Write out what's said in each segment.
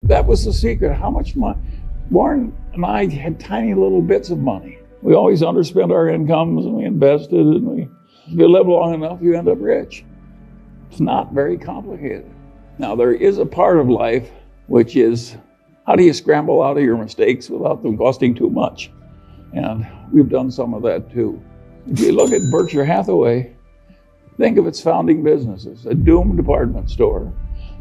That was the secret. How much money? Warren and I had tiny little bits of money. We always underspent our incomes, and we invested, and if you live long enough, you end up rich. It's not very complicated. Now, there is a part of life which is, how do you scramble out of your mistakes without them costing too much? And we've done some of that too. If you look at Berkshire Hathaway, think of its founding businesses: a doomed department store,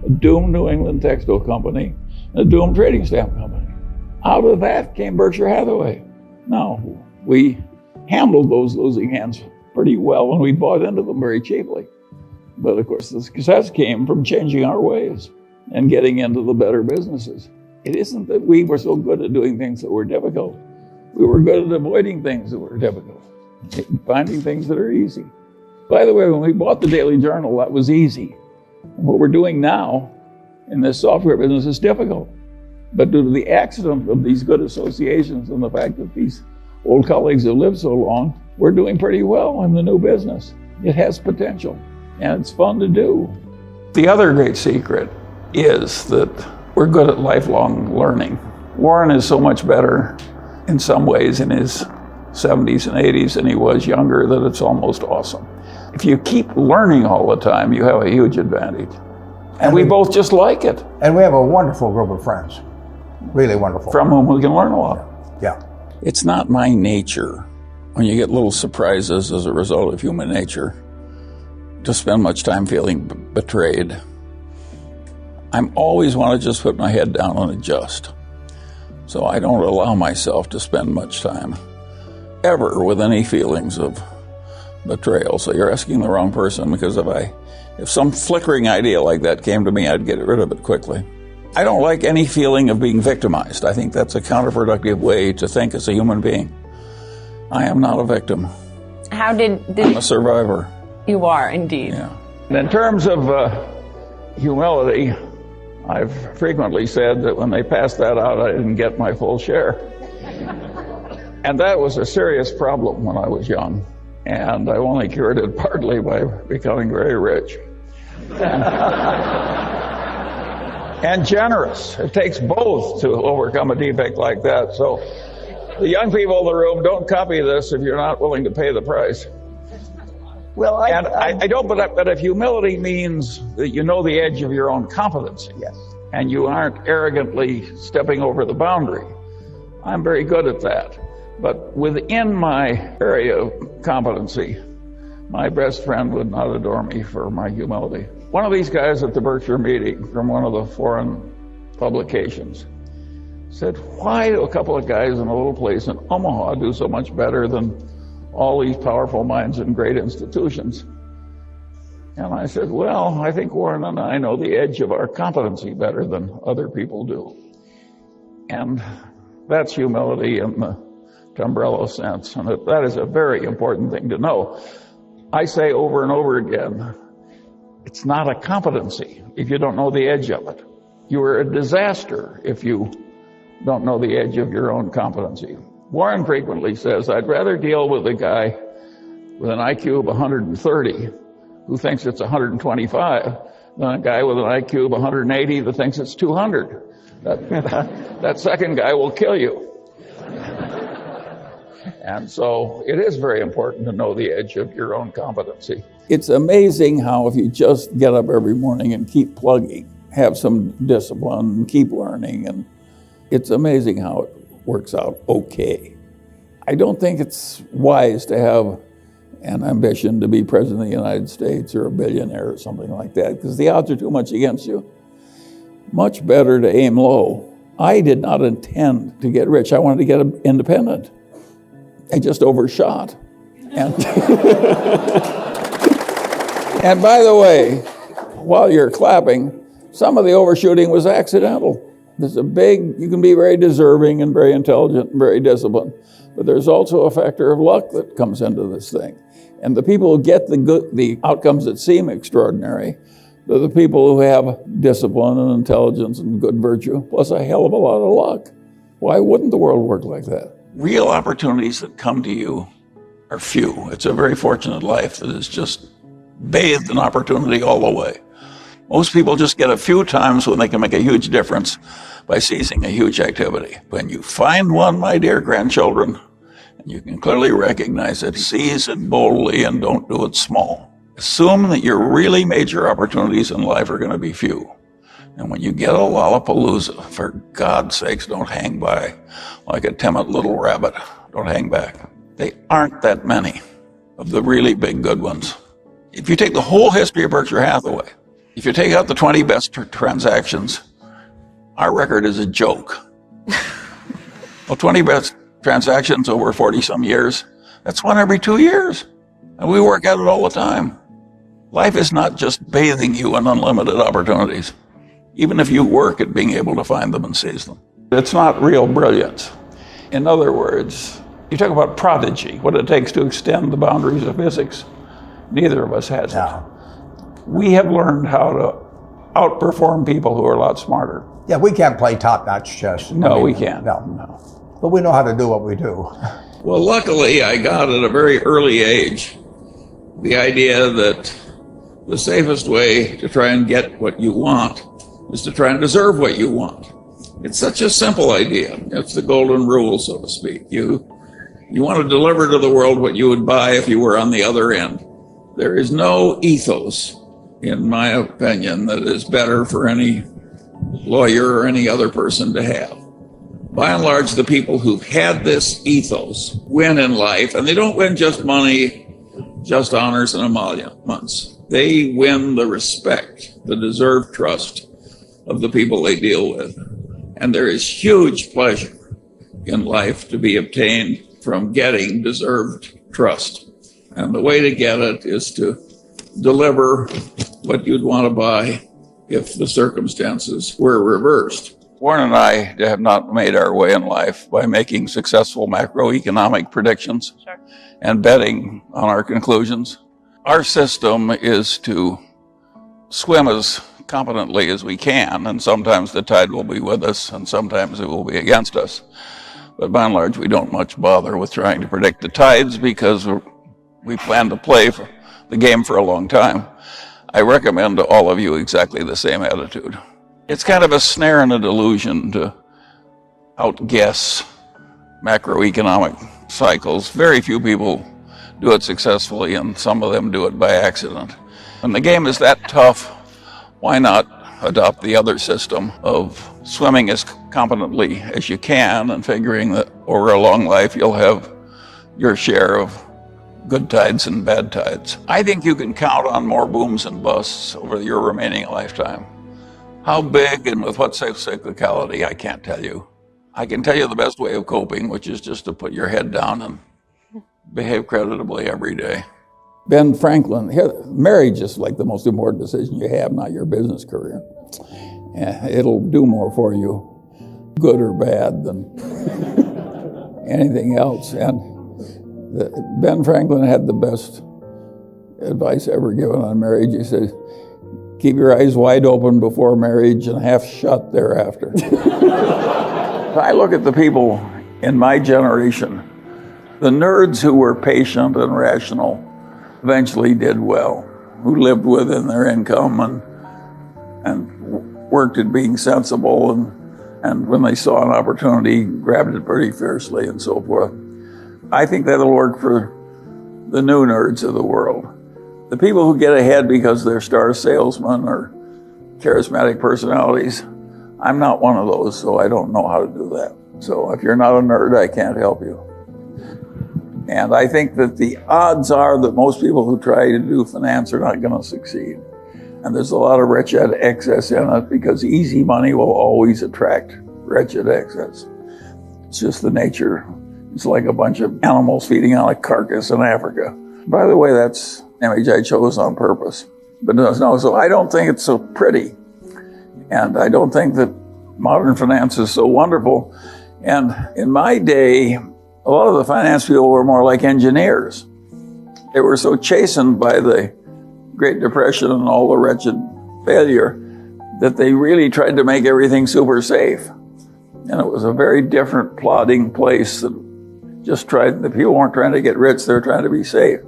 a doomed New England textile company, and a doomed trading stamp company. Out of that came Berkshire Hathaway. Now, we handled those losing hands pretty well, and we bought into them very cheaply. But of course, the success came from changing our ways and getting into the better businesses. It isn't that we were so good at doing things that were difficult. We were good at avoiding things that were difficult, finding things that are easy. By the way, when we bought the Daily Journal, that was easy. What we're doing now in this software business is difficult. But due to the accident of these good associations and the fact that these old colleagues have lived so long, we're doing pretty well in the new business. It has potential, and it's fun to do. The other great secret is that we're good at lifelong learning. Warren is so much better in some ways in his 70s and 80s than he was younger that it's almost awesome. If you keep learning all the time, you have a huge advantage. And we both just like it. And we have a wonderful group of friends, really wonderful. From whom we can learn a lot. Yeah. It's not my nature, when you get little surprises as a result of human nature, to spend much time feeling betrayed. I'm always want to just put my head down and adjust. So I don't allow myself to spend much time ever with any feelings of betrayal. So you're asking the wrong person, because if some flickering idea like that came to me, I'd get rid of it quickly. I don't like any feeling of being victimized. I think that's a counterproductive way to think as a human being. I am not a victim. I'm a survivor. You are, indeed. Yeah. And in terms of humility, I've frequently said that when they passed that out, I didn't get my full share. And that was a serious problem when I was young. And I only cured it partly by becoming very rich. And generous. It takes both to overcome a defect like that. So the young people in the room, don't copy this if you're not willing to pay the price. Well, I don't, but if humility means that you know the edge of your own competency, yes, and you aren't arrogantly stepping over the boundary, I'm very good at that. But within my area of competency, my best friend would not adore me for my humility. One of these guys at the Berkshire meeting from one of the foreign publications said, why do a couple of guys in a little place in Omaha do so much better than all these powerful minds in great institutions? And I said, well, I think Warren and I know the edge of our competency better than other people do. And that's humility in the umbrella sense, and that is a very important thing to know. I say over and over again, it's not a competency if you don't know the edge of it. You are a disaster if you don't know the edge of your own competency. Warren frequently says, I'd rather deal with a guy with an IQ of 130 who thinks it's 125 than a guy with an IQ of 180 that thinks it's 200. That second guy will kill you. And so it is very important to know the edge of your own competency. It's amazing how if you just get up every morning and keep plugging, have some discipline, keep learning, and it's amazing how it works out okay. I don't think it's wise to have an ambition to be president of the United States or a billionaire or something like that, because the odds are too much against you. Much better to aim low. I did not intend to get rich. I wanted to get independent. I just overshot. And, and by the way, while you're clapping, some of the overshooting was accidental. You can be very deserving and very intelligent and very disciplined, but there's also a factor of luck that comes into this thing. And the people who get the outcomes that seem extraordinary, they're the people who have discipline and intelligence and good virtue, plus a hell of a lot of luck. Why wouldn't the world work like that? Real opportunities that come to you are few. It's a very fortunate life that is just bathed in opportunity all the way. Most people just get a few times when they can make a huge difference by seizing a huge activity. When you find one, my dear grandchildren, and you can clearly recognize it, seize it boldly and don't do it small. Assume that your really major opportunities in life are going to be few. And when you get a Lollapalooza, for God's sakes, don't hang by like a timid little rabbit. Don't hang back. They aren't that many of the really big good ones. If you take the whole history of Berkshire Hathaway, if you take out the 20 best transactions, our record is a joke. Well, 20 best transactions over 40-some years, that's one every 2 years. And we work at it all the time. Life is not just bathing you in unlimited opportunities, even if you work at being able to find them and seize them. It's not real brilliance. In other words, you talk about prodigy, what it takes to extend the boundaries of physics. Neither of us has it. We have learned how to outperform people who are a lot smarter. Yeah, we can't play top-notch chess. No, we can't. No. But we know how to do what we do. Well, luckily, I got at a very early age the idea that the safest way to try and get what you want is to try and deserve what you want. It's such a simple idea. It's the golden rule, so to speak. You want to deliver to the world what you would buy if you were on the other end. There is no ethos, in my opinion, that is better for any lawyer or any other person to have. By and large, the people who've had this ethos win in life, and they don't win just money, just honors and emoluments. They win the respect, the deserved trust of the people they deal with. And there is huge pleasure in life to be obtained from getting deserved trust. And the way to get it is to deliver what you'd want to buy if the circumstances were reversed. Warren and I have not made our way in life by making successful macroeconomic predictions and betting on our conclusions. Our system is to swim as competently as we can, and sometimes the tide will be with us and sometimes it will be against us. But by and large, we don't much bother with trying to predict the tides because we plan to play for the game for a long time. I recommend to all of you exactly the same attitude. It's kind of a snare and a delusion to outguess macroeconomic cycles. Very few people do it successfully, and some of them do it by accident. When the game is that tough, why not adopt the other system of swimming as competently as you can and figuring that over a long life you'll have your share of good tides and bad tides. I think you can count on more booms and busts over your remaining lifetime. How big and with what cyclicality, I can't tell you. I can tell you the best way of coping, which is just to put your head down and behave creditably every day. Ben Franklin, marriage is like the most important decision you have, not your business career. It'll do more for you, good or bad, than anything else. And Ben Franklin had the best advice ever given on marriage. He said, keep your eyes wide open before marriage and half shut thereafter. I look at the people in my generation, the nerds who were patient and rational eventually did well, who lived within their income and worked at being sensible, and when they saw an opportunity, grabbed it pretty fiercely and so forth. I think that'll work for the new nerds of the world. The people who get ahead because they're star salesmen or charismatic personalities, I'm not one of those, so I don't know how to do that. So if you're not a nerd, I can't help you. And I think that the odds are that most people who try to do finance are not going to succeed. And there's a lot of wretched excess in it because easy money will always attract wretched excess. It's just the nature. It's like a bunch of animals feeding on a carcass in Africa. By the way, that's an image I chose on purpose. But no, so I don't think it's so pretty. And I don't think that modern finance is so wonderful. And in my day, a lot of the finance people were more like engineers. They were so chastened by the Great Depression and all the wretched failure that they really tried to make everything super safe. And it was a very different plodding place that the people weren't trying to get rich, they were trying to be safe.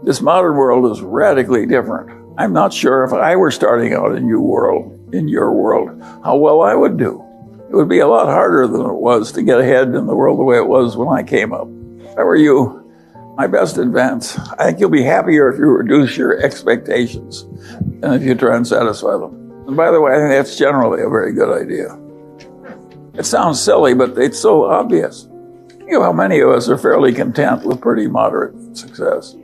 This modern world is radically different. I'm not sure if I were starting out in your world, how well I would do. It would be a lot harder than it was to get ahead in the world the way it was when I came up. If I were you, my best advance, I think you'll be happier if you reduce your expectations than if you try and satisfy them. And by the way, I think that's generally a very good idea. It sounds silly, but it's so obvious. You know how many of us are fairly content with pretty moderate success.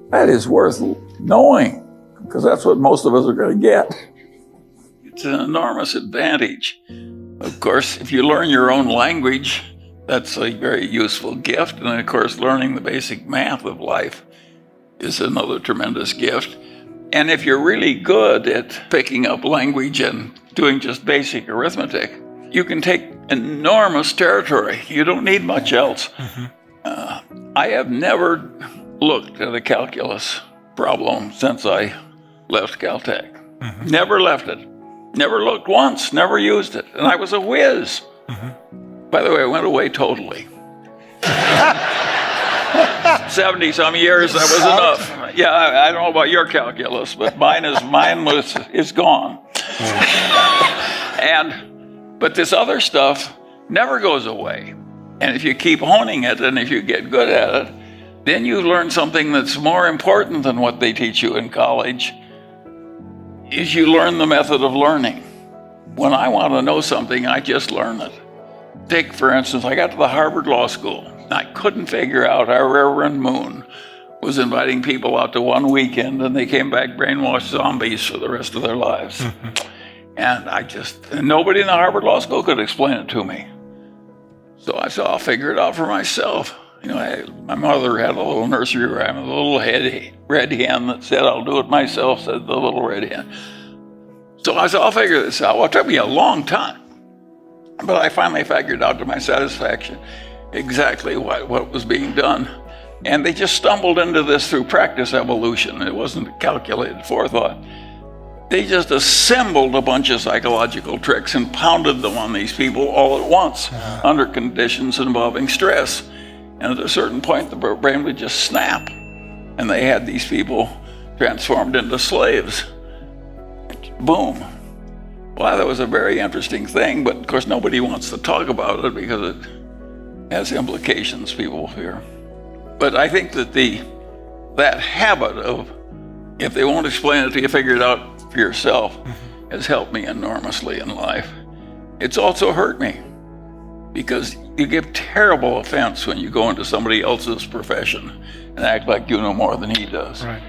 That is worth knowing, because that's what most of us are going to get. It's an enormous advantage. Of course, if you learn your own language, that's a very useful gift. And of course, learning the basic math of life is another tremendous gift. And if you're really good at picking up language and doing just basic arithmetic, you can take enormous territory. You don't need much else. I have never looked at a calculus problem since I left Caltech. Never left it. Never looked once, never used it. And I was a whiz. By the way, I went away totally. 70 some years, that was enough. Yeah, I don't know about your calculus, but mine is gone. But this other stuff never goes away. And if you keep honing it and if you get good at it, then you learn something that's more important than what they teach you in college, is you learn the method of learning. When I want to know something, I just learn it. Take, for instance, I got to the Harvard Law School. I couldn't figure out how Reverend Moon was inviting people out to one weekend and they came back brainwashed zombies for the rest of their lives. And nobody in the Harvard Law School could explain it to me. So I said, I'll figure it out for myself. You know, my mother had a little nursery rhyme, a little red hen that said, I'll do it myself, said the little red hen. So I said, I'll figure this out. Well, it took me a long time. But I finally figured out to my satisfaction exactly what was being done. And they just stumbled into this through practice evolution. It wasn't calculated forethought. They just assembled a bunch of psychological tricks and pounded them on these people all at once under conditions involving stress. And at a certain point, the brain would just snap. And they had these people transformed into slaves. Boom. Well, that was a very interesting thing, but of course nobody wants to talk about it because it has implications, people fear. But I think that that habit of, if they won't explain it to you, figure it out for yourself, has helped me enormously in life. It's also hurt me, because you give terrible offense when you go into somebody else's profession and act like you know more than he does. Right.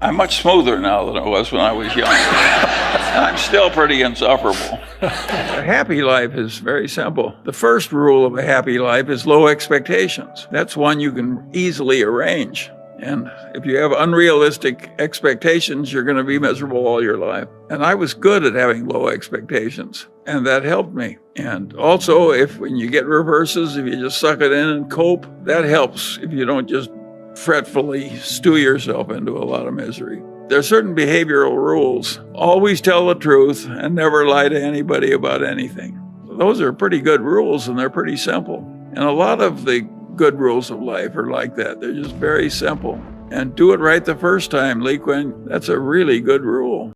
I'm much smoother now than I was when I was young. And I'm still pretty insufferable. A happy life is very simple. The first rule of a happy life is low expectations. That's one you can easily arrange. And if you have unrealistic expectations, you're going to be miserable all your life. And I was good at having low expectations, and that helped me. And also, when you get reverses, if you just suck it in and cope, that helps if you don't just fretfully stew yourself into a lot of misery. There are certain behavioral rules. Always tell the truth and never lie to anybody about anything. Those are pretty good rules, and they're pretty simple. And a lot of the good rules of life are like that. They're just very simple. And do it right the first time, Lee Quinn. That's a really good rule.